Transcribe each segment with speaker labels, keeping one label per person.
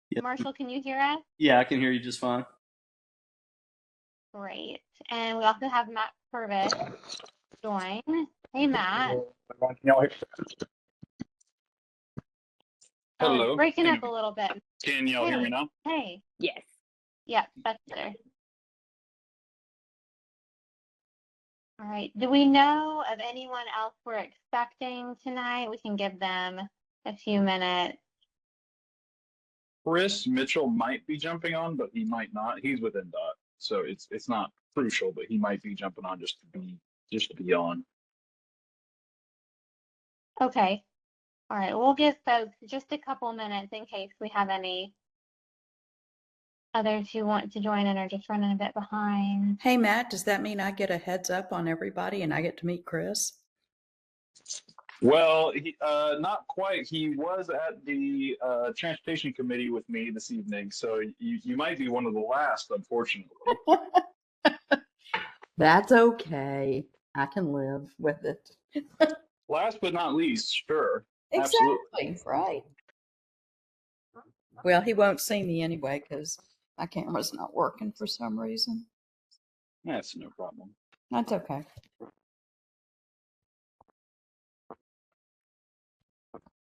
Speaker 1: Yeah,
Speaker 2: Marshall, can you hear us?
Speaker 1: yeah, I can hear you just fine.
Speaker 2: Great. And we also have Matt Purvis join. Hey, Matt.
Speaker 3: Can y'all hear?
Speaker 2: Oh, it's
Speaker 3: Hello.
Speaker 2: breaking up a little bit.
Speaker 3: Can y'all hear me
Speaker 2: Hey,
Speaker 3: now?
Speaker 2: hey.
Speaker 4: Yes.
Speaker 2: Yep, that's better. All right. Do we know of anyone else we're expecting tonight? We can give them a few minutes.
Speaker 3: Chris Mitchell might be jumping on, but he might not. He's with NDOT, so it's not crucial, but he might be jumping on just to be on.
Speaker 2: Okay. All right. We'll give folks just a couple minutes in case we have any others who want to join and are just running a bit behind.
Speaker 5: Hey, Matt, does that mean I get a heads up on everybody and I get to meet Chris?
Speaker 3: Well, not quite. He was at the transportation committee with me this evening, so you might be one of the last, unfortunately.
Speaker 5: That's okay. I can live with it.
Speaker 3: Last but not least, sure.
Speaker 5: Exactly, right. Well, he won't see me anyway because my camera's not working for some reason.
Speaker 3: That's no problem.
Speaker 5: That's okay.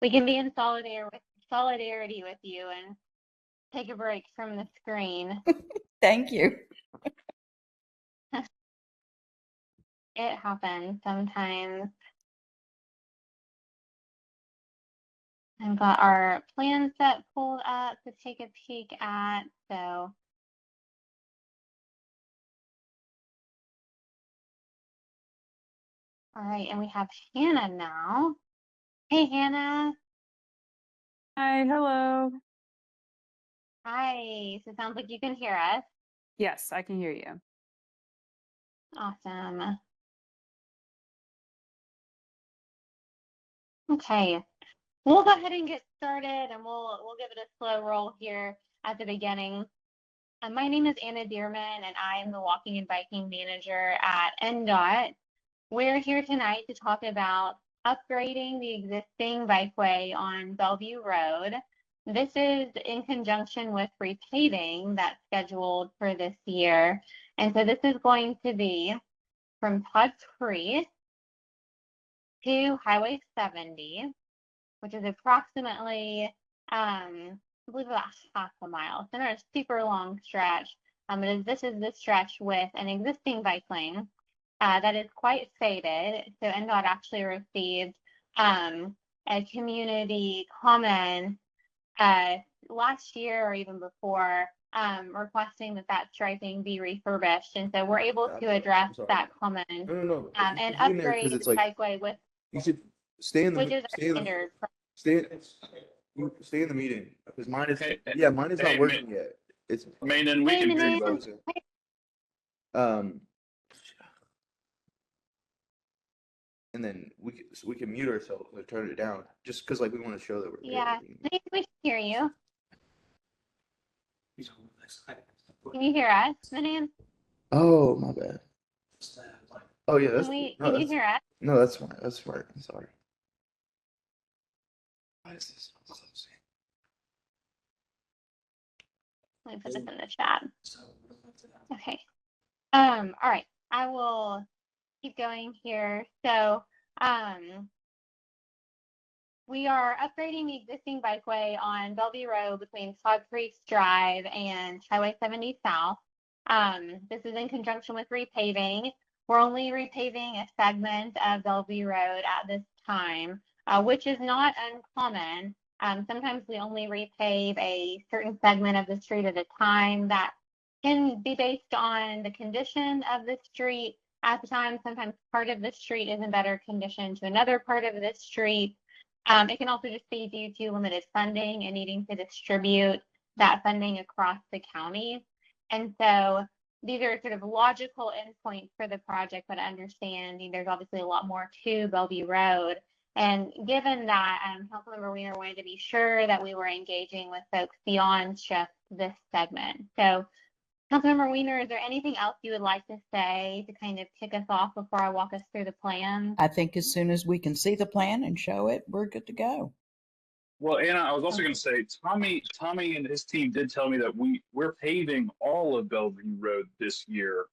Speaker 2: We can be in solidarity with you and take a break from the screen.
Speaker 5: Thank you.
Speaker 2: It happens sometimes. I've got our plan set pulled up to take a peek at, so. All right, and we have Hannah now. Hey, Hannah.
Speaker 4: Hi, hello.
Speaker 2: Hi, so it sounds like you can hear us.
Speaker 4: Yes, I can hear you.
Speaker 2: Awesome. Okay, we'll go ahead and get started, and we'll give it a slow roll here at the beginning. My name is Anna Dearman, and I am the Walking and Biking Manager at NDOT. We're here tonight to talk about upgrading the existing bikeway on Bellevue Road. This is in conjunction with repaving that's scheduled for this year. And so this is going to be from Todd Creek to Highway 70, which is approximately, I believe about half a mile. It's not a super long stretch. This is the stretch with an existing bike lane that is quite faded. So NDOT actually received a community comment last year or even before requesting that striping be refurbished. And so we're able to address that comment
Speaker 6: No.
Speaker 2: and
Speaker 6: Be in there
Speaker 2: upgrade
Speaker 6: 'cause
Speaker 2: the
Speaker 6: it's like
Speaker 2: bikeway with,
Speaker 6: you should stay in
Speaker 2: which
Speaker 6: the
Speaker 2: is our standard.
Speaker 6: stay in the meeting because mine is
Speaker 3: Hey,
Speaker 6: mine is
Speaker 3: hey,
Speaker 6: not working yet. It's
Speaker 3: Maiden, we
Speaker 2: Hey,
Speaker 3: can hear you
Speaker 2: Manon.
Speaker 3: both.
Speaker 6: frozen. Um, and then we can mute ourselves or turn it down just because like we want to show that we're
Speaker 2: Yeah,
Speaker 6: here.
Speaker 2: I think we can hear you. Can you hear us, Manon?
Speaker 6: Oh, my bad. Oh yeah, that's cool.
Speaker 2: Can you hear us?
Speaker 6: No, that's fine. That's smart. I'm sorry. Why is this so close?
Speaker 2: Let me put this in the chat. Okay. All right. I will keep going here. So, we are upgrading the existing bikeway on Bellevue Road between Todd Creek Drive and Highway 70 South. This is in conjunction with repaving. We're only repaving a segment of Bellevue Road at this time, which is not uncommon. Sometimes we only repave a certain segment of the street at a time. That can be based on the condition of the street at the time. Sometimes part of the street is in better condition to another part of the street. It can also just be due to limited funding and needing to distribute that funding across the county. And so these are sort of logical endpoints for the project, but understanding there's obviously a lot more to Bellevue Road. And given that, Councilmember Weiner wanted to be sure that we were engaging with folks beyond just this segment. So Councilmember Weiner, is there anything else you would like to say to kind of kick us off before I walk us through the plan?
Speaker 5: I think as soon as we can see the plan and show it, we're good to go.
Speaker 3: Well, Anna, I was also going to say, Tommy and his team did tell me that we're paving all of Bellevue Road this year,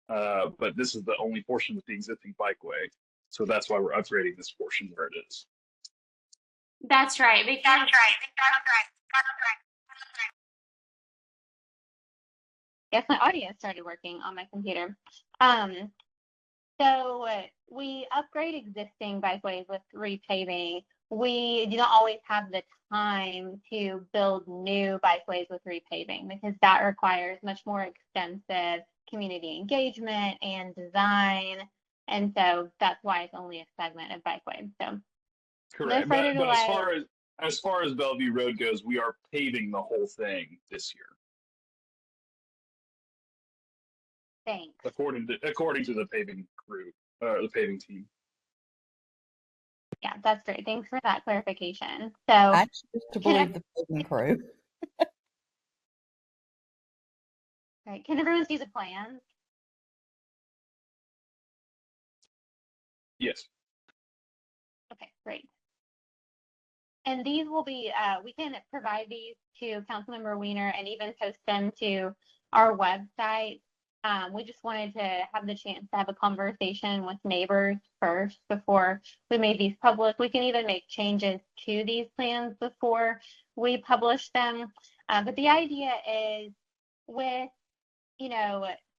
Speaker 3: but this is the only portion with the existing bikeway, so that's why we're upgrading this portion where it is.
Speaker 2: That's right. Because yes, my audio started working on my computer. So we upgrade existing bikeways with repaving. We do not always have the time to build new bikeways with repaving because that requires much more extensive community engagement and design. And so that's why it's only a segment of bikeway. So
Speaker 3: Correct.
Speaker 2: no further
Speaker 3: But
Speaker 2: delay.
Speaker 3: as far as Bellevue Road goes, we are paving the whole thing this year,
Speaker 2: Thanks.
Speaker 3: according to the paving crew, the paving team.
Speaker 2: Yeah, that's great. Thanks for that clarification. So
Speaker 5: I choose to believe the paving crew.
Speaker 2: right, can everyone see the plans?
Speaker 3: Yes.
Speaker 2: Okay, great. And these will be, we can provide these to Councilmember Weiner and even post them to our website. We just wanted to have the chance to have a conversation with neighbors first before we made these public. We can even make changes to these plans before we publish them. But the idea is with,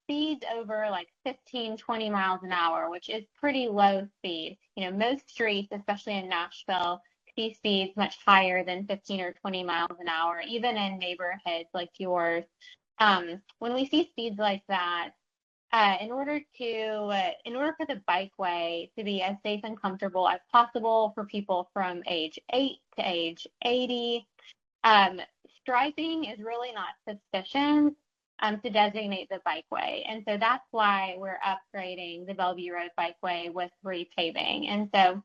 Speaker 2: speeds over like 15, 20 miles an hour, which is pretty low speed. Most streets, especially in Nashville, see speeds much higher than 15 or 20 miles an hour, even in neighborhoods like yours. When we see speeds like that, in order for the bikeway to be as safe and comfortable as possible for people from age 8 to age 80, striping is really not sufficient to designate the bikeway. And so that's why we're upgrading the Bellevue Road bikeway with repaving. And so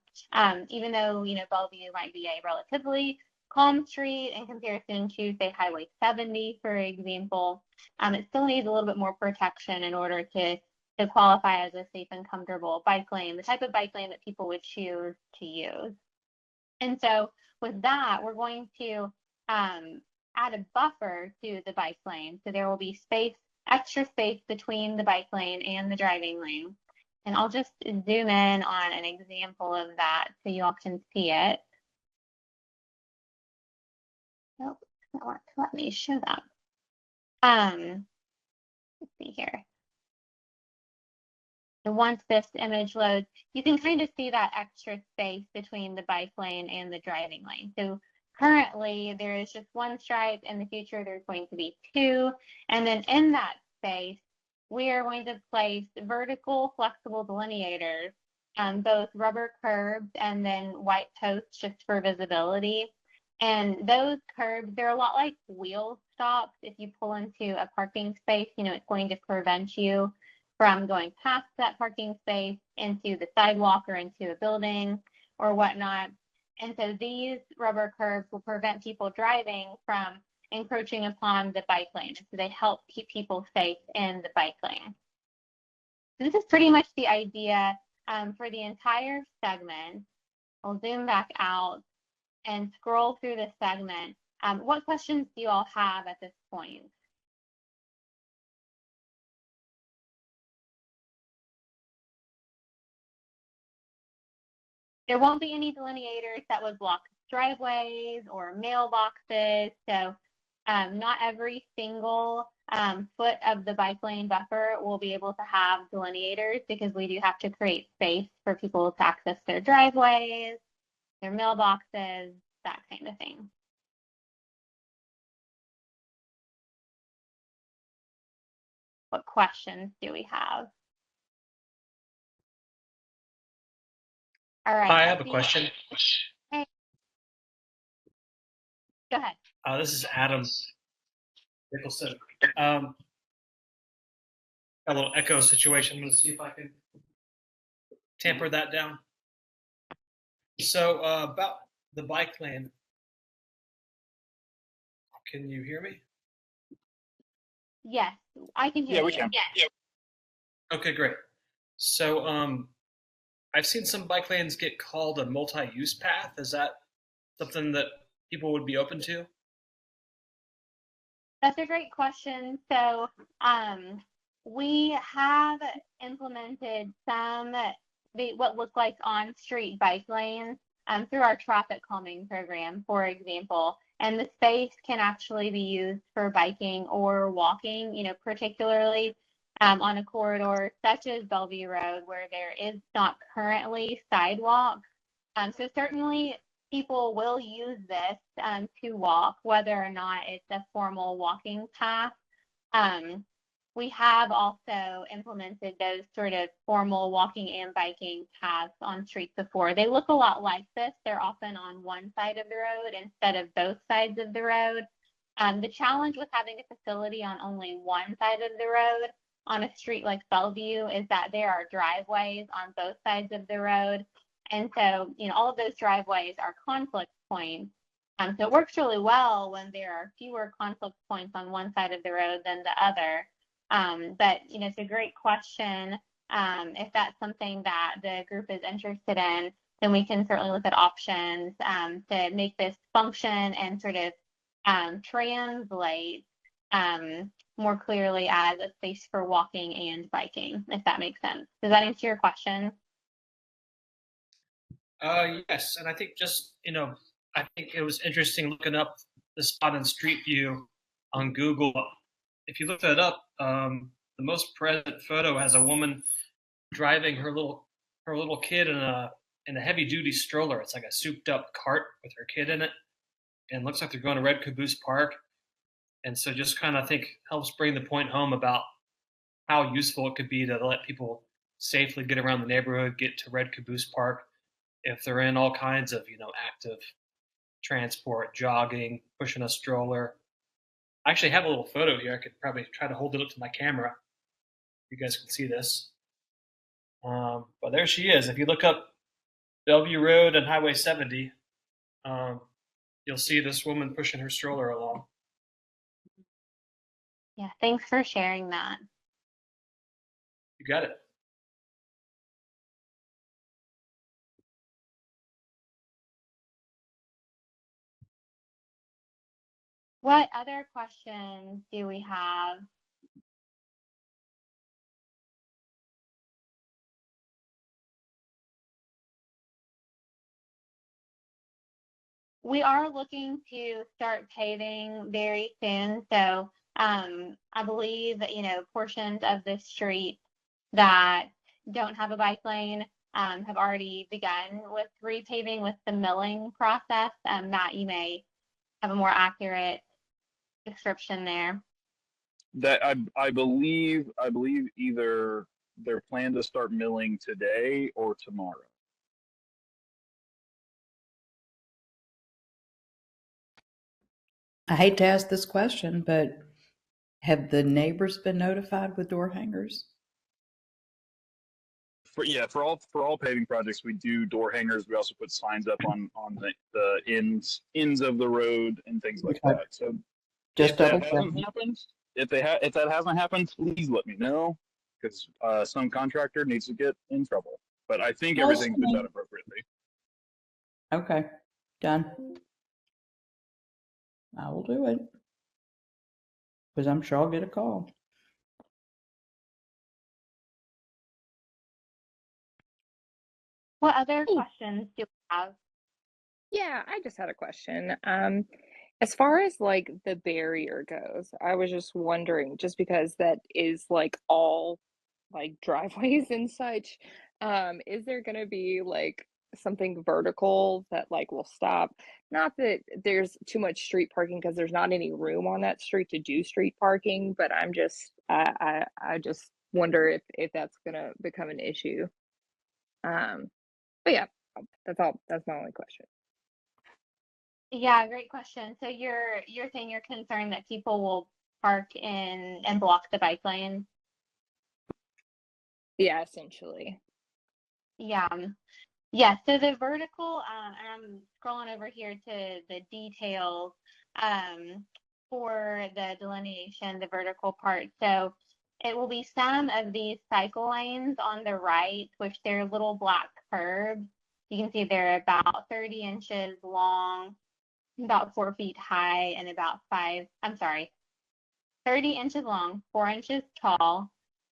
Speaker 2: even though, Bellevue might be a relatively calm street in comparison to, say, Highway 70, for example, it still needs a little bit more protection in order to qualify as a safe and comfortable bike lane, the type of bike lane that people would choose to use. And so with that, we're going to add a buffer to the bike lane. So there will be extra space between the bike lane and the driving lane. And I'll just zoom in on an example of that so you all can see it. Nope, that won't let me show that. Let's see here. So once this image loads, you can kind of see that extra space between the bike lane and the driving lane. So currently there is just one stripe. In the future, there's going to be two. And then in that space, we are going to place vertical flexible delineators, both rubber curbs and then white posts just for visibility. And those curbs, they're a lot like wheel stops. If you pull into a parking space, it's going to prevent you from going past that parking space into the sidewalk or into a building or whatnot. And so these rubber curbs will prevent people driving from encroaching upon the bike lane. So they help keep people safe in the bike lane. So this is pretty much the idea for the entire segment. I'll zoom back out and scroll through this segment. What questions do you all have at this point? There won't be any delineators that would block driveways or mailboxes. So not every single foot of the bike lane buffer will be able to have delineators because we do have to create space for people to access their driveways, their mailboxes, that kind of thing. What questions do we have? All right.
Speaker 1: Hi, I have a question.
Speaker 2: Hey. Go ahead.
Speaker 1: This is Adam Nicholson. Got a little echo situation. I'm going to see if I can tamper that down. So about the bike lane. Can you hear me?
Speaker 2: Yes, I can hear you.
Speaker 3: Yeah, we can.
Speaker 2: Yeah.
Speaker 1: Okay, great. So I've seen some bike lanes get called a multi-use path. Is that something that people would be open to?
Speaker 2: That's a great question. So, we have implemented what look like on-street bike lanes through our traffic calming program, for example. And the space can actually be used for biking or walking, particularly on a corridor such as Bellevue Road, where there is not currently sidewalk. So certainly people will use this to walk, whether or not it's a formal walking path. We have also implemented those sort of formal walking and biking paths on streets before. They look a lot like this. They're often on one side of the road instead of both sides of the road. The challenge with having a facility on only one side of the road on a street like Bellevue is that there are driveways on both sides of the road. And so, all of those driveways are conflict points. So it works really well when there are fewer conflict points on one side of the road than the other. But, it's a great question. If that's something that the group is interested in, then we can certainly look at options to make this function and sort of translate more clearly as a space for walking and biking, if that makes sense. Does that answer your question?
Speaker 1: Yes, and I think I think it was interesting looking up the spot in Street View on Google. If you look that up, the most present photo has a woman driving her little kid in a heavy duty stroller. It's like a souped up cart with her kid in it, and it looks like they're going to Red Caboose Park. And so just kind of think helps bring the point home about how useful it could be to let people safely get around the neighborhood, get to Red Caboose Park if they're in all kinds of active transport, jogging, pushing a stroller. I actually have a little photo here. I could probably try to hold it up to my camera. You guys can see this. But there she is. If you look up Bellevue Road and Highway 70, you'll see this woman pushing her stroller along.
Speaker 2: Yeah, thanks for sharing that.
Speaker 1: You got it.
Speaker 2: What other questions do we have? We are looking to start paving very soon. So I believe that, portions of the street that don't have a bike lane have already begun with repaving with the milling process. Matt, you may have a more accurate description there.
Speaker 3: That I believe either they're planned to start milling today or tomorrow.
Speaker 5: I hate to ask this question, but have the neighbors been notified with door hangers?
Speaker 3: For all paving projects, we do door hangers. We also put signs up on the ends of the road and things like
Speaker 5: Okay.
Speaker 3: that. So
Speaker 5: Just
Speaker 3: if that
Speaker 5: double
Speaker 3: hasn't
Speaker 5: checking.
Speaker 3: happened, if that hasn't happened, please let me know, because some contractor needs to get in trouble. But I think everything's been done appropriately.
Speaker 5: Okay, done. I will do it. Because I'm sure I'll get a call.
Speaker 2: What other questions do we have?
Speaker 7: Yeah, I just had a question. As far as like the barrier goes, I was just wondering, just because that is like all like driveways and such, is there gonna be like something vertical that like will stop? Not that there's too much street parking because there's not any room on that street to do street parking, but I just wonder if that's gonna become an issue. But yeah, that's all. That's my only question.
Speaker 2: Yeah, great question. So you're saying you're concerned that people will park in and block the bike lane?
Speaker 7: Yeah, essentially.
Speaker 2: Yeah. Yeah, so the vertical, and I'm scrolling over here to the details for the delineation, the vertical part. So it will be some of these cycle lanes on the right, which they're little black curbs. You can see they're about 30 inches long. about 4 feet high and about 30 inches long, 4 inches tall,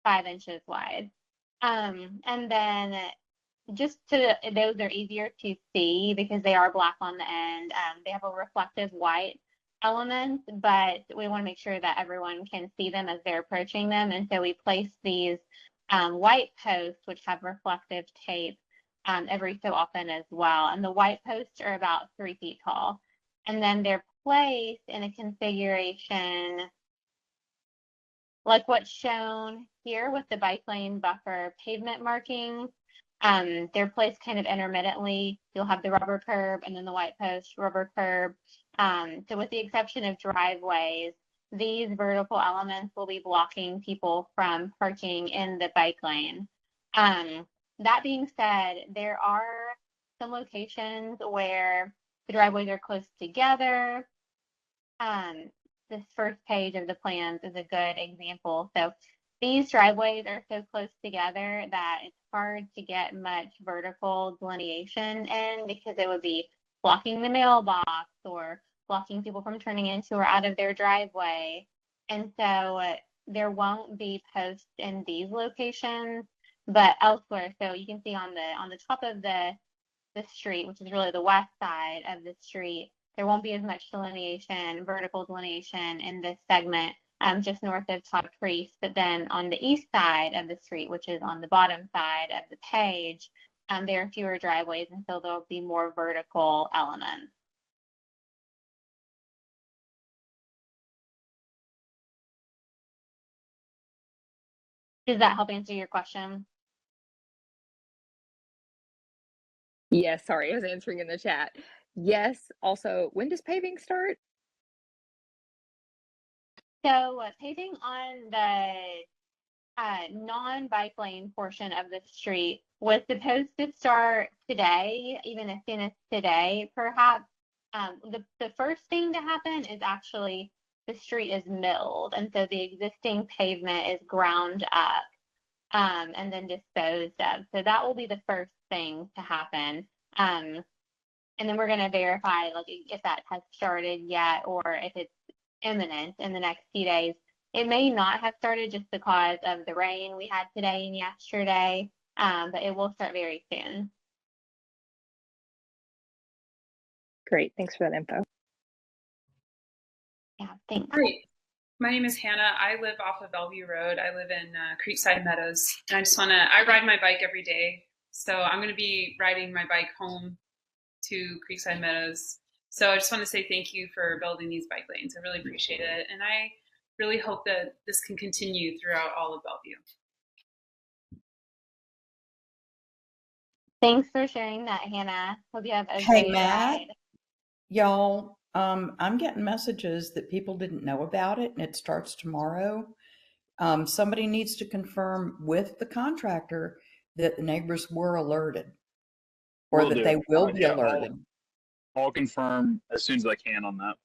Speaker 2: 5 inches wide. And then those are easier to see because they are black on the end. They have a reflective white element, but we want to make sure that everyone can see them as they're approaching them. And so we place these white posts, which have reflective tape, every so often as well. And the white posts are about 3 feet tall. And then they're placed in a configuration like what's shown here with the bike lane buffer pavement markings. They're placed kind of intermittently. You'll have the rubber curb and then the white post, rubber curb. So with the exception of driveways, these vertical elements will be blocking people from parking in the bike lane. That being said, there are some locations where the driveways are close together. This first page of the plans is a good example. So these driveways are so close together that it's hard to get much vertical delineation in because it would be blocking the mailbox or blocking people from turning into or out of their driveway. And so there won't be posts in these locations, but elsewhere. So you can see on the top of the street, which is really the west side of the street, there won't be as much delineation, vertical delineation in this segment, just north of Todd Priest. But then on the east side of the street, which is on the bottom side of the page, there are fewer driveways, and so there'll be more vertical elements. Does that help answer your question?
Speaker 7: Yes, sorry, I was answering in the chat. Yes, also, when does paving start?
Speaker 2: So paving on the non-bike lane portion of the street was supposed to start today, even as soon as today, perhaps. The first thing to happen is actually the street is milled, and so the existing pavement is ground up and then disposed of. So that will be the first thing to happen. And then we're going to verify like if that has started yet or if it's imminent in the next few days. It may not have started just because of the rain we had today and yesterday, but it will start very soon.
Speaker 7: Great, thanks for that info.
Speaker 2: Yeah, thanks.
Speaker 8: Hi, my name is Hannah. I live off of Bellevue Road. I live in Creekside Meadows. And I ride my bike every day. So I'm going to be riding my bike home to Creekside Meadows. So I just want to say thank you for building these bike lanes. I really appreciate it. And I really hope that this can continue throughout all of Bellevue.
Speaker 2: Thanks for sharing that, Hannah. Hope you have a
Speaker 5: Hey,
Speaker 2: great
Speaker 5: Matt.
Speaker 2: ride.
Speaker 5: Y'all, I'm getting messages that people didn't know about it and it starts tomorrow. Somebody needs to confirm with the contractor that the neighbors were alerted or
Speaker 3: Will
Speaker 5: that
Speaker 3: do.
Speaker 5: they will be
Speaker 3: Yeah,
Speaker 5: alerted.
Speaker 3: I'll confirm as soon as I can on that.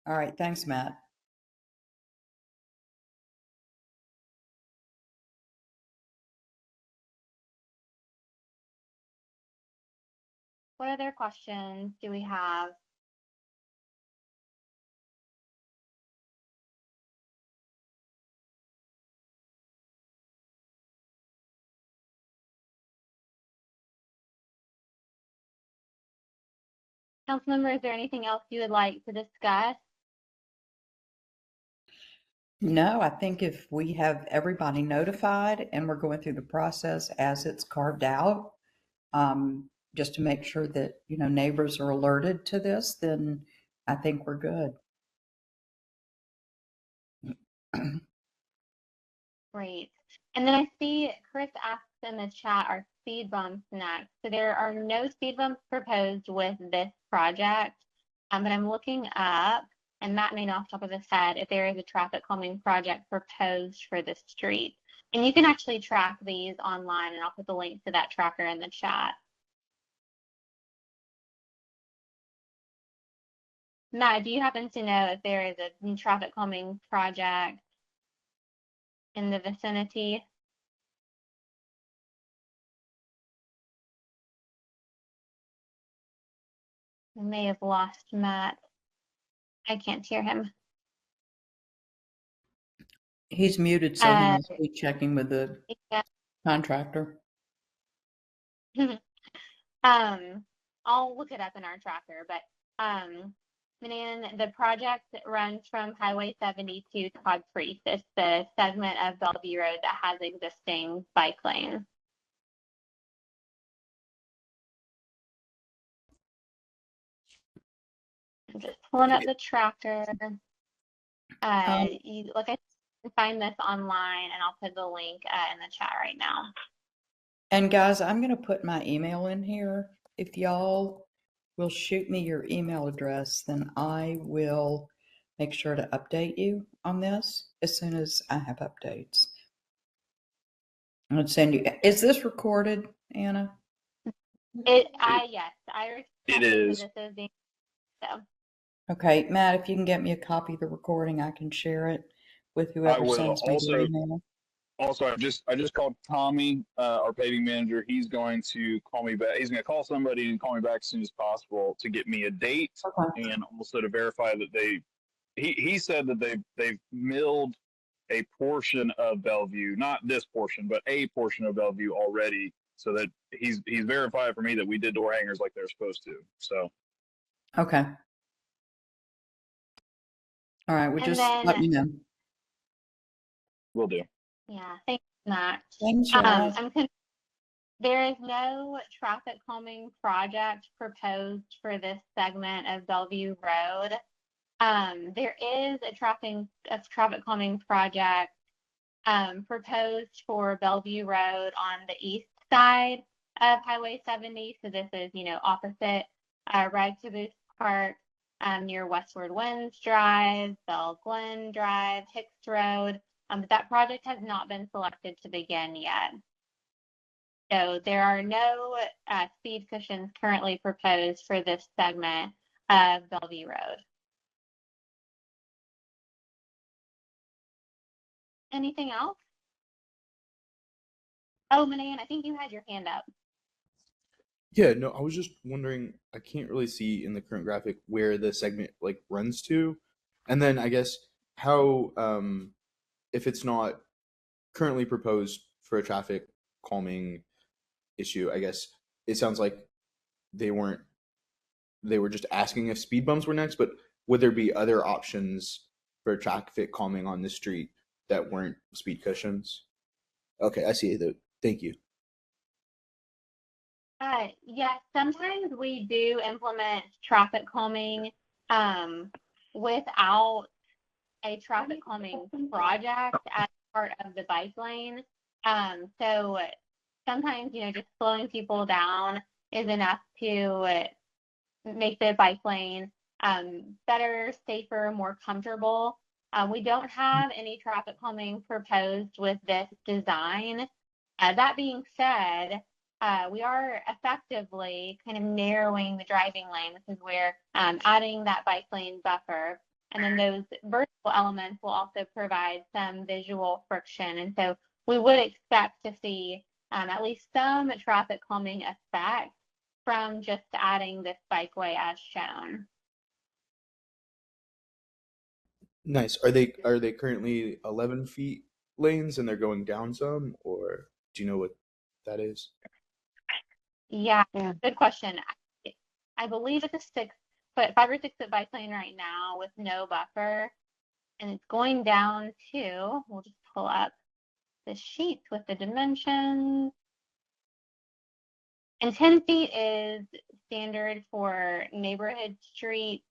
Speaker 5: All right. Thanks, Matt.
Speaker 2: What other questions do we have? Councilmember, is there anything else you would like to discuss?
Speaker 5: No, I think if we have everybody notified and we're going through the process as it's carved out, just to make sure that, neighbors are alerted to this, then I think we're good.
Speaker 2: Great. And then I see Chris asks in the chat, are speed bumps next? So there are no speed bumps proposed with this project, but I'm looking up, and Matt may know off the top of his head if there is a traffic calming project proposed for the street. And you can actually track these online, and I'll put the link to that tracker in the chat. Matt, do you happen to know if there is a traffic calming project in the vicinity? I may have lost Matt. I can't hear him.
Speaker 5: He's muted, so he
Speaker 2: Uh,
Speaker 5: must be checking with the
Speaker 2: yeah.
Speaker 5: contractor.
Speaker 2: I'll look it up in our tracker, but Manan, the project runs from Highway 70 to Todd Creek. It's the segment of Bellevue Road that has existing bike lanes. I'm just pulling up the tracker. Like I can find this online, and I'll put the link in the chat right now.
Speaker 5: And guys, I'm going to put my email in here. If y'all will shoot me your email address, then I will make sure to update you on this as soon as I have updates. I'm going to send you. Is this recorded, Anna?
Speaker 2: Yes, I
Speaker 3: It is.
Speaker 2: this is being so.
Speaker 5: Okay, Matt, if you can get me a copy of the recording, I can share it with whoever
Speaker 3: will.
Speaker 5: sends me their email.
Speaker 3: Also, I just called Tommy, our paving manager. He's going to call me back. He's going to call somebody and call me back as soon as possible to get me a date
Speaker 5: Okay.
Speaker 3: and also to verify that he said that they've milled a portion of Bellevue, not this portion, but a portion of Bellevue already, so that he's verified for me that we did door hangers like they're supposed to. So
Speaker 5: Okay. All right. Well,
Speaker 2: And
Speaker 5: just
Speaker 2: then-
Speaker 5: let me know.
Speaker 3: will do.
Speaker 2: Yeah, thanks, Matt.
Speaker 5: Thanks, y'all.
Speaker 2: There is no traffic calming project proposed for this segment of Bellevue Road. There is a traffic calming project proposed for Bellevue Road on the east side of Highway 70. So this is, opposite Rag to Boost Park, near Westward Winds Drive, Bell Glen Drive, Hicks Road. But that project has not been selected to begin yet. So there are no speed cushions currently proposed for this segment of Bellevue Road. Anything else? Oh, Manan, I think you had your hand up.
Speaker 6: Yeah, no, I was just wondering, I can't really see in the current graphic where the segment like runs to. And then I guess how if it's not currently proposed for a traffic calming issue, I guess it sounds like they were just asking if speed bumps were next, but would there be other options for traffic calming on the street that weren't speed cushions? Okay, I see. Thank you.
Speaker 2: Yes, sometimes we do implement traffic calming without a traffic calming project as part of the bike lane. So sometimes, just slowing people down is enough to make the bike lane better, safer, more comfortable. We don't have any traffic calming proposed with this design. That being said, we are effectively kind of narrowing the driving lane. This is where adding that bike lane buffer, and then those vertical elements will also provide some visual friction. And so we would expect to see at least some traffic calming effect from just adding this bikeway as shown.
Speaker 6: Nice. Are they currently 11 feet lanes and they're going down some, or do you know what that is?
Speaker 2: Yeah, good question. I believe it's a 5 or 6 foot bike lane right now with no buffer, and it's going down to, we'll just pull up the sheets with the dimensions. And 10 feet is standard for neighborhood streets.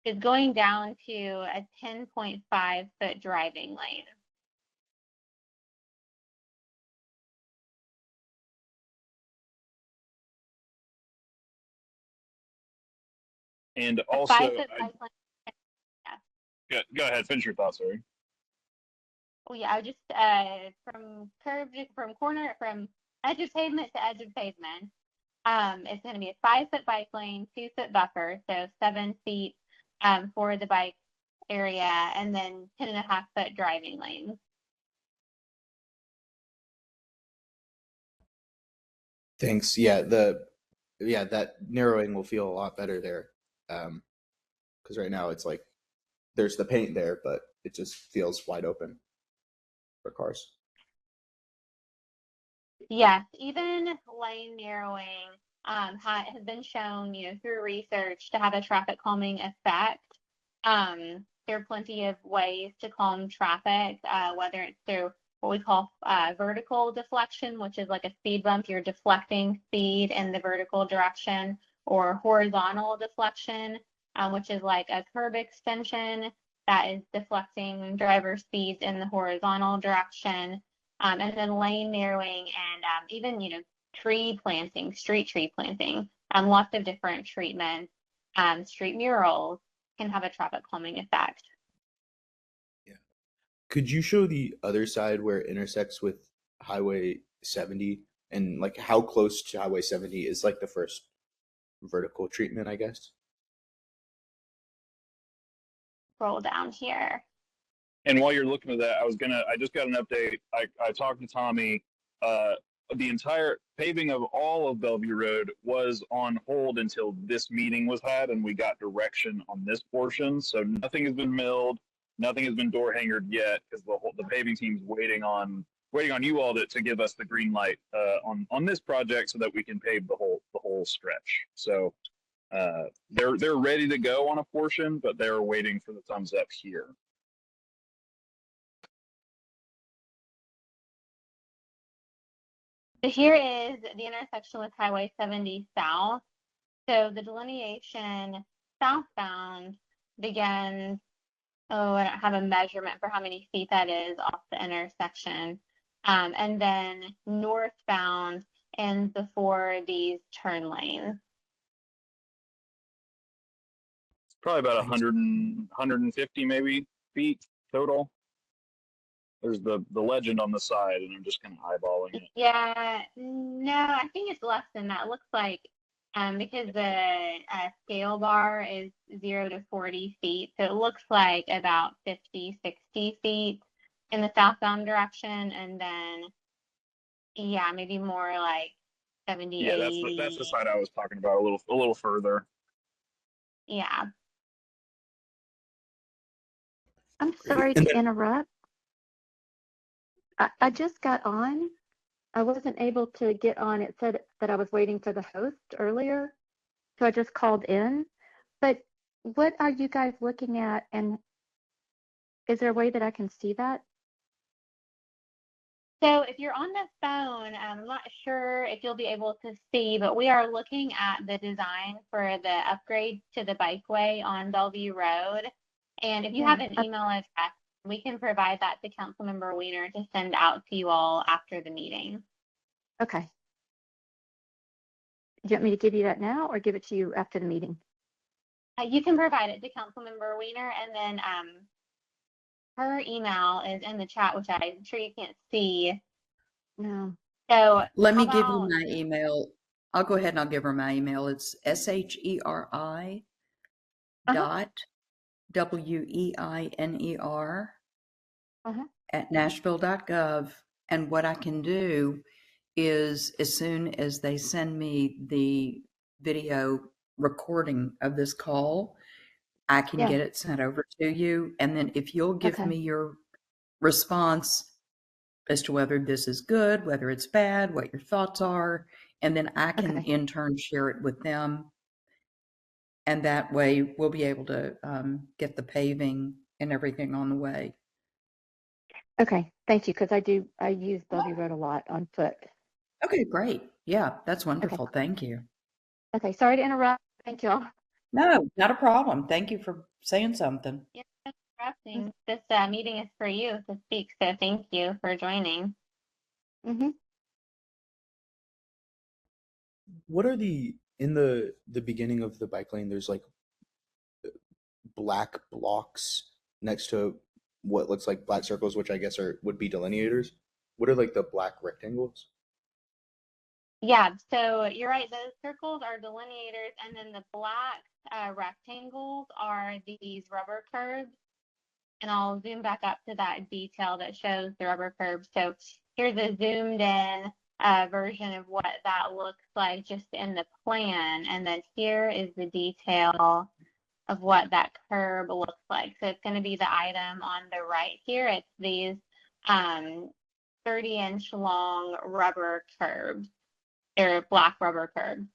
Speaker 2: It's going down to a 10.5 foot driving lane.
Speaker 3: And
Speaker 2: A
Speaker 3: also,
Speaker 2: 5 foot bike lane.
Speaker 3: go ahead, finish your thoughts, sorry.
Speaker 2: Oh yeah, I just from edge of pavement to edge of pavement. It's going to be a 5 foot bike lane, 2 foot buffer, so 7 feet for the bike area, and then 10.5 foot driving lanes.
Speaker 6: Thanks. Yeah, that narrowing will feel a lot better there. Because right now it's like there's the paint there, but it just feels wide open for cars.
Speaker 2: Yes, even lane narrowing has been shown, through research to have a traffic calming effect. There are plenty of ways to calm traffic, whether it's through what we call vertical deflection, which is like a speed bump. You're deflecting speed in the vertical direction, or horizontal deflection, which is like a curb extension that is deflecting driver speeds in the horizontal direction. And then lane narrowing and even, tree planting, street tree planting, lots of different treatments, street murals can have a traffic calming effect.
Speaker 6: Yeah. Could you show the other side where it intersects with Highway 70 and like how close to Highway 70 is like the first vertical treatment, I guess?
Speaker 2: Scroll down here.
Speaker 3: And while you're looking at that, I just got an update. I talked to Tommy. The entire paving of all of Bellevue Road was on hold until this meeting was had, and we got direction on this portion. So nothing has been milled, nothing has been door hangered yet, because the paving team's waiting on you all to give us the green light on this project so that we can pave the whole stretch. So they're ready to go on a portion, but they're waiting for the thumbs up here.
Speaker 2: So here is the intersection with Highway 70 South. So the delineation southbound begins, I don't have a measurement for how many feet that is off the intersection. And then northbound ends before these turn lanes.
Speaker 3: Probably about 150 maybe feet total. There's the legend on the side, and I'm just kind of eyeballing it.
Speaker 2: Yeah, no, I think it's less than that. It looks like because the scale bar is 0 to 40 feet, so it looks like about 50, 60 feet in the southbound direction, and then maybe more like 70,
Speaker 3: Yeah,
Speaker 2: 80.
Speaker 3: that's the side I was talking about, a little further.
Speaker 2: Yeah.
Speaker 9: I'm sorry to interrupt. I just got on. I wasn't able to get on. It said that I was waiting for the host earlier, so I just called in. But what are you guys looking at, and is there a way that I can see that?
Speaker 2: So if you're on the phone, I'm not sure if you'll be able to see, but we are looking at the design for the upgrade to the Bikeway on Bellevue Road. And if you have an email address, we can provide that to Councilmember Weiner to send out to you all after the meeting.
Speaker 9: Okay. Do you want me to give you that now or give it to you after the meeting?
Speaker 2: You can provide it to Councilmember Weiner, and then her email is in the chat, which I'm sure you can't see.
Speaker 9: No.
Speaker 2: So
Speaker 5: let me give you my email. I'll go ahead and I'll give her my email. It's SHERI dot WEINER at Nashville.gov. And what I can do is, as soon as they send me the video recording of this call, I can get it sent over to you. And then if you'll give me your response as to whether this is good, whether it's bad, what your thoughts are, and then I can in turn share it with them. And that way we'll be able to get the paving and everything on the way.
Speaker 9: Okay, thank you, because I use Bellevue Road a lot on foot.
Speaker 5: Okay, great. Yeah, that's wonderful. Thank you.
Speaker 9: Okay, sorry to interrupt. Thank you all.
Speaker 5: No, not a problem. Thank you for saying something.
Speaker 2: Yeah, interrupting. This meeting is for you to speak, so thank you for joining.
Speaker 6: What are in the beginning of the bike lane, there's like black blocks next to what looks like black circles, which I guess would be delineators. What are like the black rectangles?
Speaker 2: Yeah, so you're right. Those circles are delineators, and then the black rectangles are these rubber curbs. And I'll zoom back up to that detail that shows the rubber curbs. So here's a zoomed in version of what that looks like just in the plan. And then here is the detail of what that curb looks like. So it's going to be the item on the right here. It's these 30-inch long rubber curbs, or black rubber curbs.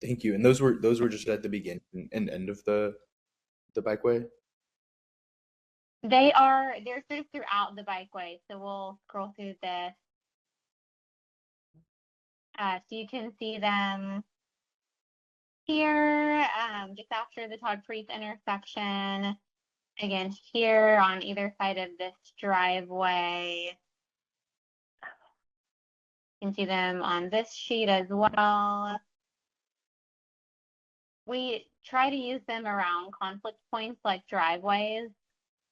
Speaker 6: Thank you. And those were just at the beginning and end of the bikeway.
Speaker 2: They're sort of throughout the bikeway. So we'll scroll through this. So you can see them here, just after the Todd Priest intersection. Again, here on either side of this driveway. You can see them on this sheet as well. We try to use them around conflict points like driveways.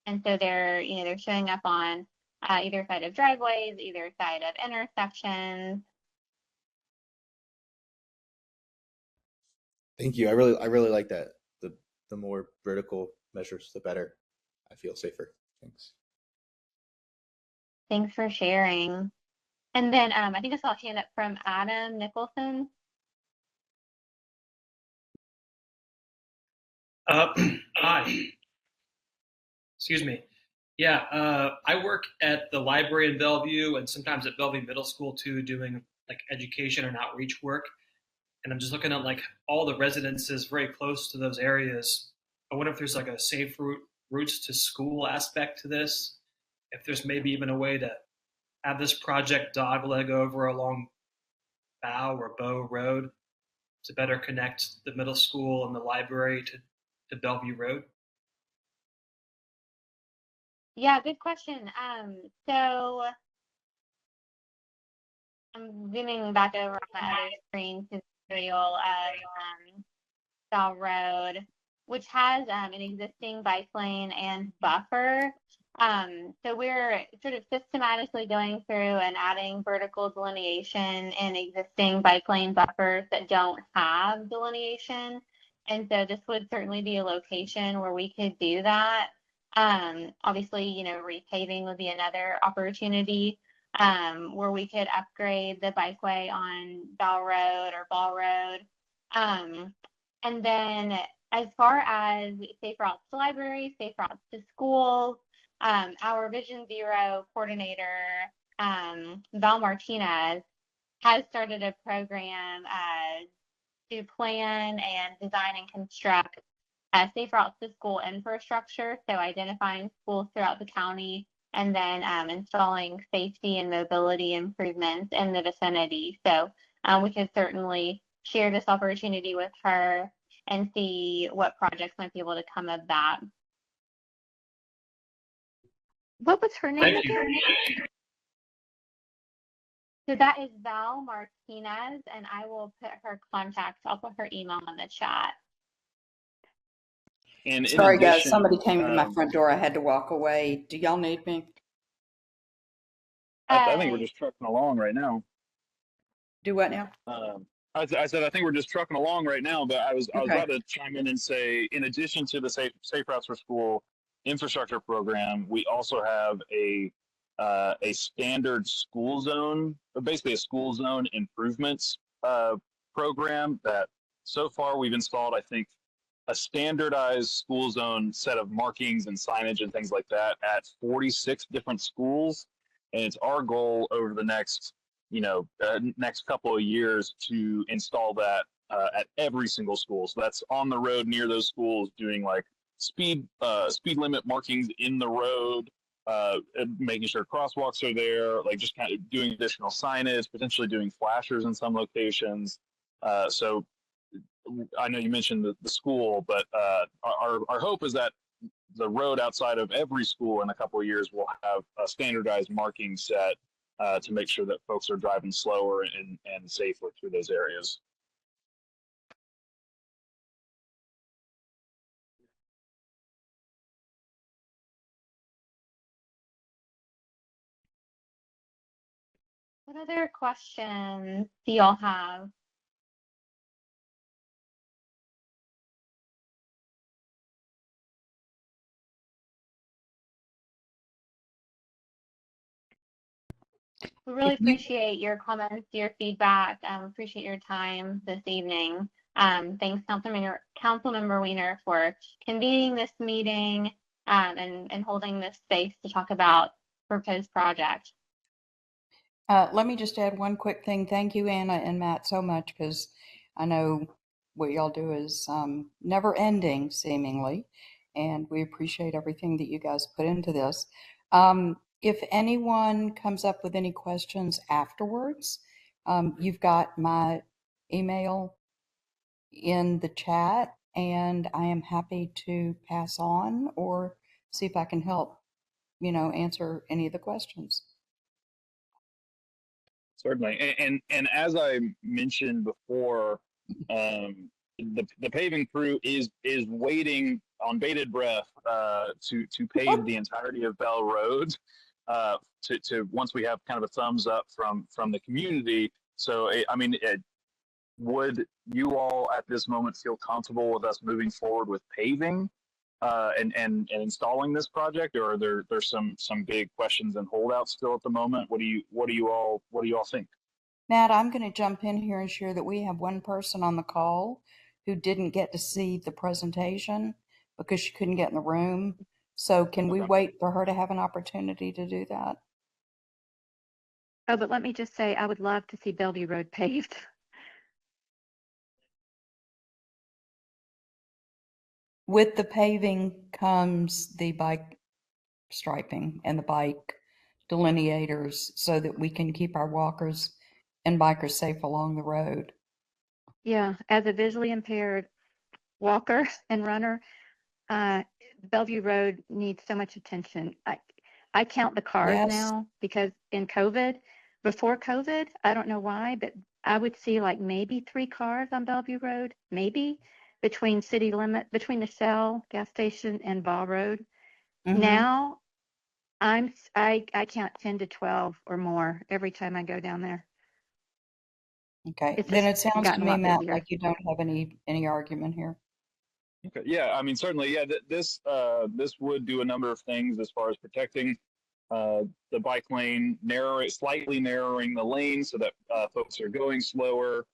Speaker 2: And so they're showing up on either side of driveways, either side of intersections.
Speaker 6: Thank you. I really like that. The more vertical measures, the better. I feel safer. Thanks.
Speaker 2: Thanks for sharing. And then I think I saw a hand up from Adam Nicholson.
Speaker 1: Hi. Excuse me. Yeah, I work at the library in Bellevue and sometimes at Bellevue Middle School too, doing like education and outreach work. And I'm just looking at like all the residences very close to those areas. I wonder if there's like a safe routes to school aspect to this. If there's maybe even a way to have this project dogleg over along Bow Road to better connect the middle school and the library to Bellevue Road.
Speaker 2: Yeah, good question. So I'm zooming back over on the other screen to the tutorial of Bow Road, which has an existing bike lane and buffer. So we're sort of systematically going through and adding vertical delineation in existing bike lane buffers that don't have delineation. And so this would certainly be a location where we could do that. Obviously, repaving would be another opportunity where we could upgrade the bikeway on Bell Road or Ball Road. And then as far as safe routes to libraries, safe routes to schools, our Vision Zero coordinator, Val Martinez, has started a program to plan and design and construct safe routes to school infrastructure. So identifying schools throughout the county and then installing safety and mobility improvements in the vicinity. So we could certainly share this opportunity with her and see what projects might be able to come of that.
Speaker 9: What was her name
Speaker 1: Thank you.
Speaker 9: again?
Speaker 2: So that is Val Martinez, and I will put her contact. I'll put her email in the chat.
Speaker 3: And in
Speaker 5: Sorry, guys,
Speaker 3: addition,
Speaker 5: somebody came to my front door. I had to walk away. Do y'all need me?
Speaker 3: I think we're just trucking along right now.
Speaker 5: Do what now?
Speaker 3: I said I think we're just trucking along right now, but I was
Speaker 5: Okay.
Speaker 3: about to chime in and say, in addition to the safe routes for school infrastructure program, we also have a standard school zone, basically a school zone improvements program that so far we've installed, I think, a standardized school zone set of markings and signage and things like that at 46 different schools, and it's our goal over the next next couple of years to install that at every single school. So that's on the road near those schools, doing like speed limit markings in the road, making sure crosswalks are there, like just kind of doing additional signage, potentially doing flashers in some locations. So I know you mentioned the school, but our hope is that the road outside of every school in a couple of years will have a standardized marking set to make sure that folks are driving slower and safer through those areas.
Speaker 2: What other questions do y'all have? We really appreciate your comments, your feedback. Appreciate your time this evening. Thanks, Councilmember Weiner, for convening this meeting and holding this space to talk about proposed project.
Speaker 5: Let me just add one quick thing. Thank you, Anna and Matt, so much, because I know what y'all do is never ending, seemingly, and we appreciate everything that you guys put into this. If anyone comes up with any questions afterwards, you've got my email in the chat, and I am happy to pass on or see if I can help, answer any of the questions.
Speaker 3: Certainly, and as I mentioned before, the paving crew is waiting on bated breath to pave the entirety of Bell Road. To once we have kind of a thumbs up from the community. So would you all at this moment feel comfortable with us moving forward with paving and installing this project, or are there's some big questions and holdouts still at the moment? What do you all think?
Speaker 5: Matt, I'm going to jump in here and share that we have one person on the call who didn't get to see the presentation because she couldn't get in the room. So can we wait for her to have an opportunity to do that?
Speaker 9: Oh, but let me just say, I would love to see Bellevue Road paved.
Speaker 5: With the paving comes the bike striping and the bike delineators so that we can keep our walkers and bikers safe along the road.
Speaker 9: Yeah, as a visually impaired walker and runner, Bellevue Road needs so much attention. I count the cars
Speaker 5: Yes.
Speaker 9: now because before COVID, I don't know why, but I would see like maybe 3 cars on Bellevue Road, maybe between the Shell gas station and Ball Road.
Speaker 5: Mm-hmm.
Speaker 9: Now I count 10 to 12 or more every time I go down there.
Speaker 5: Okay,
Speaker 9: It's
Speaker 5: then it
Speaker 9: just
Speaker 5: sounds to
Speaker 9: gotten a
Speaker 5: me,
Speaker 9: lot
Speaker 5: Matt,
Speaker 9: busier.
Speaker 5: like you don't have any argument here.
Speaker 3: Okay, yeah, I mean, certainly, yeah, this would do a number of things as far as protecting the bike lane, slightly narrowing the lane so that folks are going slower,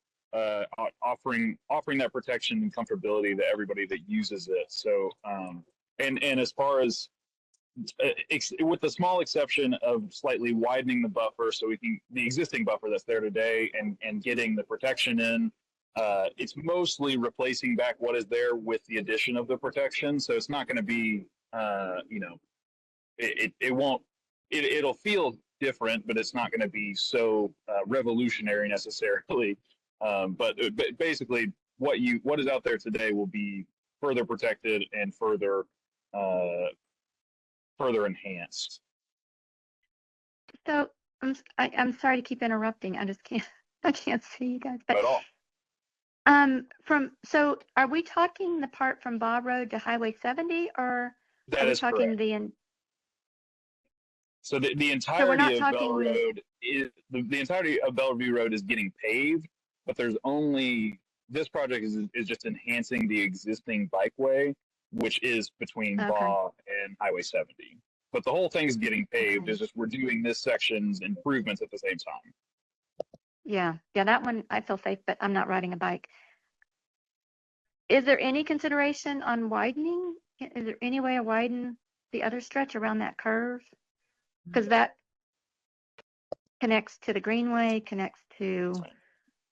Speaker 3: offering that protection and comfortability to everybody that uses it. So, and as far as with the small exception of slightly widening the buffer so the existing buffer that's there today and getting the protection in, it's mostly replacing back what is there with the addition of the protection. So it's not going to be, it'll feel different, but it's not going to be so revolutionary necessarily. But basically what is out there today will be further protected and further enhanced.
Speaker 9: So I'm sorry to keep interrupting. I can't see you guys. But
Speaker 3: At all.
Speaker 9: So are we talking the part from Bob Road to Highway 70, or
Speaker 3: That
Speaker 9: are we
Speaker 3: is
Speaker 9: talking
Speaker 3: correct. So the
Speaker 9: we're
Speaker 3: entirety
Speaker 9: not
Speaker 3: of
Speaker 9: talking
Speaker 3: Bell Road is the entirety of Bellevue Road is getting paved, but there's only this project is just enhancing the existing bikeway, which is between
Speaker 9: Okay.
Speaker 3: Baugh and Highway 70. But the whole thing's getting paved.
Speaker 9: Okay.
Speaker 3: It's just we're doing this section's improvements at the same time.
Speaker 9: Yeah, that one I feel safe, but I'm not riding a bike. Is there any consideration on widening? Is there any way to widen the other stretch around that curve? Because that connects to the Greenway, connects to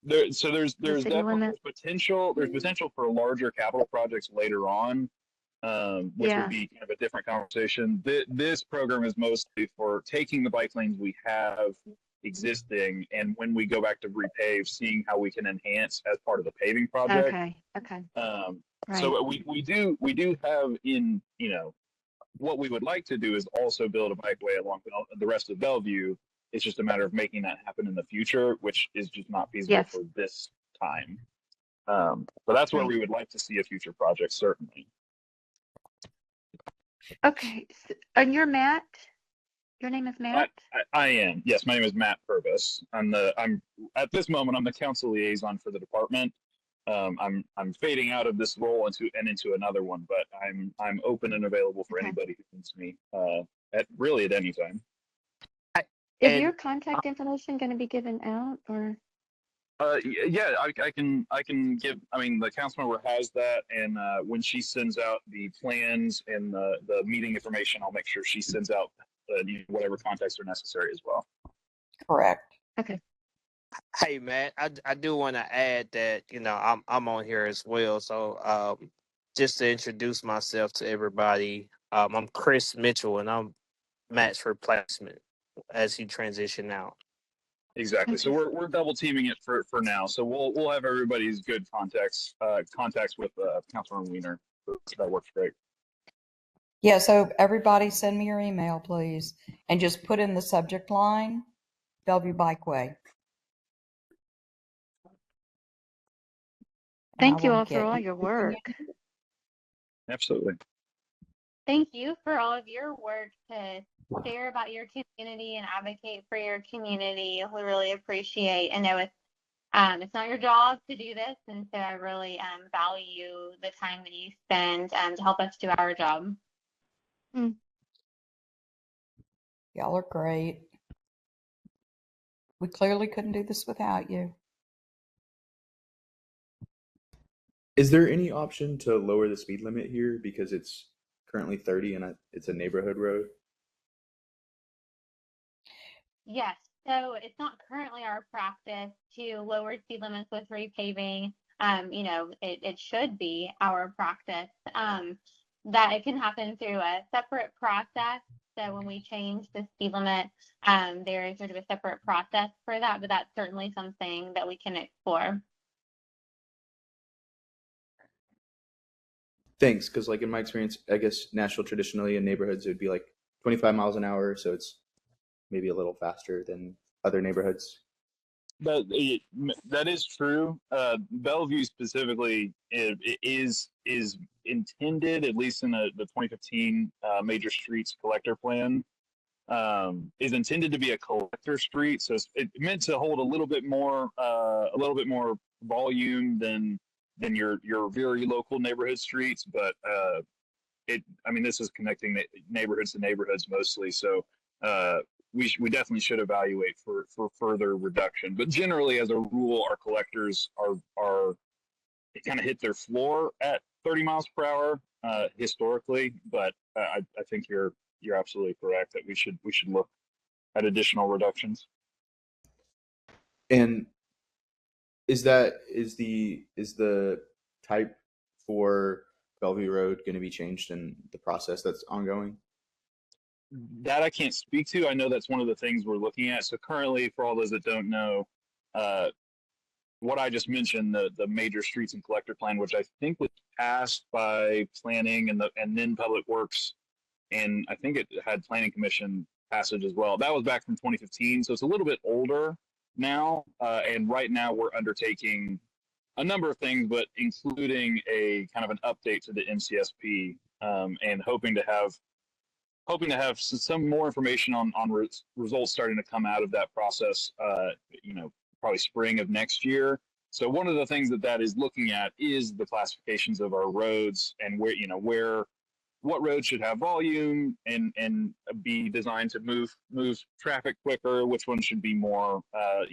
Speaker 3: There's
Speaker 9: the
Speaker 3: definitely
Speaker 9: city limit.
Speaker 3: potential. There's potential for larger capital projects later on, which
Speaker 9: Yeah.
Speaker 3: would be kind of a different conversation. This program is mostly for taking the bike lanes we have existing, and when we go back to repave, seeing how we can enhance as part of the paving project.
Speaker 9: Okay. Right.
Speaker 3: So we do have in, what we would like to do is also build a bikeway along the rest of Bellevue. It's just a matter of making that happen in the future, which is just not feasible
Speaker 9: Yes.
Speaker 3: for this time. But that's where
Speaker 9: Right.
Speaker 3: we would like to see a future project, certainly.
Speaker 9: Okay. And you're Matt? Your name is Matt?
Speaker 3: I am. Yes, my name is Matt Purvis. I'm at this moment I'm the council liaison for the department. I'm fading out of this role into another one, but I'm open and available for
Speaker 9: Okay.
Speaker 3: anybody who needs me at any time.
Speaker 9: Is your contact information going to be given out, or?
Speaker 3: Yeah, I can give. I mean, the council member has that, and when she sends out the plans and the meeting information, I'll make sure she sends out whatever contacts are necessary as well.
Speaker 5: Correct.
Speaker 9: Okay.
Speaker 10: Hey man, I do want to add that I'm on here as well. So just to introduce myself to everybody, I'm Chris Mitchell, and I'm Matt's replacement as he transition out.
Speaker 3: Exactly. So
Speaker 9: Okay.
Speaker 3: we're double teaming it for now. So we'll have everybody's good contacts with Councilman Weiner. That works great.
Speaker 5: Yeah, so everybody send me your email, please, and just put in the subject line, Bellevue Bikeway. And I
Speaker 9: Thank you
Speaker 5: will
Speaker 9: all for
Speaker 5: get
Speaker 9: all
Speaker 5: you
Speaker 9: your
Speaker 5: the
Speaker 9: work.
Speaker 3: Absolutely.
Speaker 2: Thank you for all of your work to share about your community and advocate for your community. We really appreciate. I know it's not your job to do this, and so I really value the time that you spend to help us do our job.
Speaker 5: Y'all are great. We clearly couldn't do this without you.
Speaker 6: Is there any option to lower the speed limit here because it's currently 30 and it's a neighborhood road?
Speaker 2: Yes, so it's not currently our practice to lower speed limits with repaving. It should be our practice. That it can happen through a separate process. So when we change the speed limit, there is sort of a separate process for that, but that's certainly something that we can explore.
Speaker 6: Thanks, because like in my experience, I guess Nashville traditionally in neighborhoods it would be like 25 miles an hour, so it's maybe a little faster than other neighborhoods.
Speaker 3: That is true. Bellevue specifically is intended, at least in the 2015 Major Streets Collector Plan, is intended to be a collector street. So it's meant to hold a little bit more volume than your very local neighborhood streets. But I mean, this is connecting neighborhoods to neighborhoods mostly. So we definitely should evaluate for further reduction. But generally, as a rule, our collectors are they kind of hit their floor at 30 miles per hour historically. But I think you're absolutely correct that we should look at additional reductions.
Speaker 6: And is the type for Bellevue Road going to be changed in the process that's ongoing?
Speaker 3: That I can't speak to. I know that's one of the things we're looking at. So currently, for all those that don't know, what I just mentioned, the Major Streets and Collector Plan, which I think was passed by Planning and then Public Works, and I think it had Planning Commission passage as well. That was back from 2015, so it's a little bit older now. And right now, we're undertaking a number of things, but including a kind of an update to the MCSP, and hoping to have some more information on results starting to come out of that process, probably spring of next year. So one of the things that is looking at is the classifications of our roads and what roads should have volume and be designed to move traffic quicker, which ones should be more,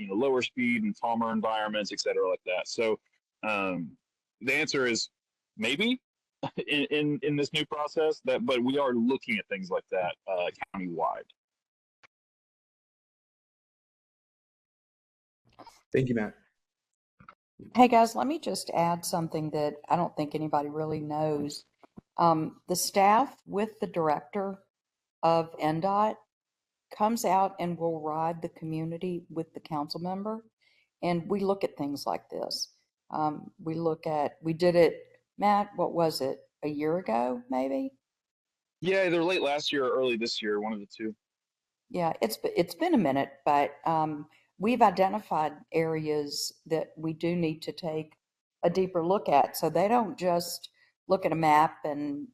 Speaker 3: lower speed and calmer environments, et cetera, like that. So the answer is maybe. In this new process, but we are looking at things like that countywide.
Speaker 6: Thank you, Matt.
Speaker 5: Hey guys, let me just add something that I don't think anybody really knows. The staff with the director of NDOT comes out and will ride the community with the council member, and we look at things like this. We did it, Matt, what was it, a year ago, maybe?
Speaker 3: Yeah, either late last year or early this year, one of the two.
Speaker 5: Yeah, it's been a minute, but we've identified areas that we do need to take a deeper look at. So they don't just look at a map and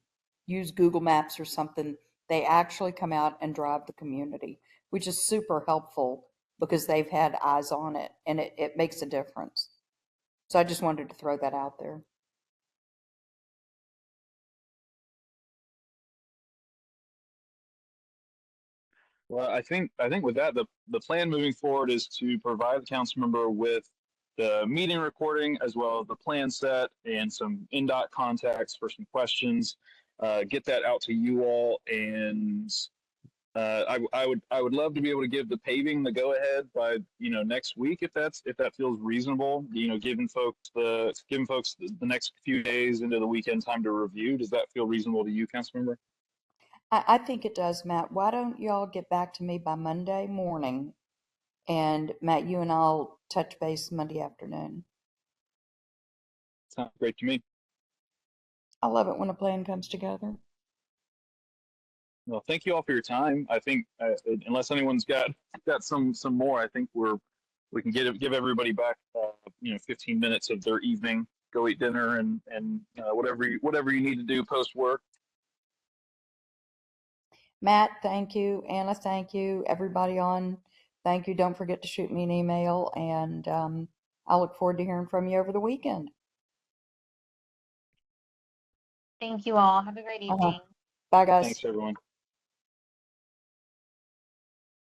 Speaker 5: use Google Maps or something. They actually come out and drive the community, which is super helpful because they've had eyes on it, and it makes a difference. So I just wanted to throw that out there.
Speaker 3: Well, I think with that, the plan moving forward is to provide the council member with the meeting recording as well as the plan set and some NDOT contacts for some questions. Get that out to you all, and I would love to be able to give the paving the go ahead by next week if that feels reasonable. Giving folks the next few days into the weekend time to review. Does that feel reasonable to you, Councilmember?
Speaker 5: I think it does, Matt. Why don't y'all get back to me by Monday morning? And Matt, you and I'll touch base Monday afternoon.
Speaker 3: Sounds great to me.
Speaker 5: I love it when a plan comes together.
Speaker 3: Well, thank you all for your time. I think unless anyone's got some more, I think we can give everybody back 15 minutes of their evening. Go eat dinner and whatever you need to do post work.
Speaker 5: Matt, thank you. Anna, thank you. Everybody on, thank you. Don't forget to shoot me an email, and I look forward to hearing from you over the weekend.
Speaker 2: Thank you all. Have a great evening.
Speaker 5: Bye, guys.
Speaker 3: Thanks, everyone.